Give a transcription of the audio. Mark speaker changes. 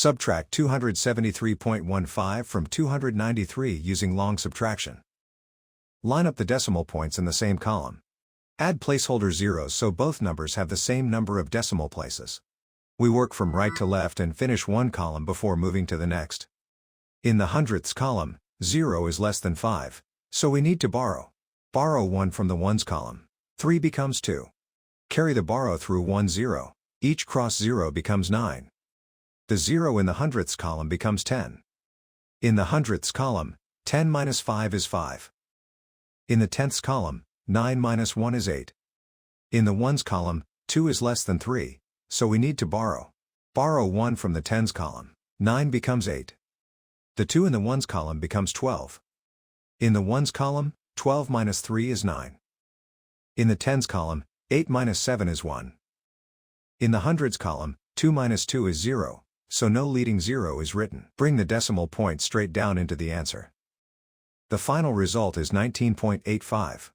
Speaker 1: Subtract 273.15 from 293 using long subtraction. Line up the decimal points in the same column. Add placeholder zeros so both numbers have the same number of decimal places. We work from right to left and finish one column before moving to the next. In the hundredths column, 0 is less than 5, so we need to borrow. Borrow 1 from the ones column. 3 becomes 2. Carry the borrow through 1 0. Each cross 0 becomes 9. The 0 in the hundredths column becomes 10. In the hundredths column, 10 minus 5 is 5. In the tenths column, 9 minus 1 is 8. In the ones column, 2 is less than 3, so we need to borrow. Borrow 1 from the tens column. 9 becomes 8. The 2 in the ones column becomes 12. In the ones column, 12 minus 3 is 9. In the tens column, 8 minus 7 is 1. In the hundreds column, 2 minus 2 is 0, so no leading 0 is written. Bring the decimal point straight down into the answer. The final result is 19.85.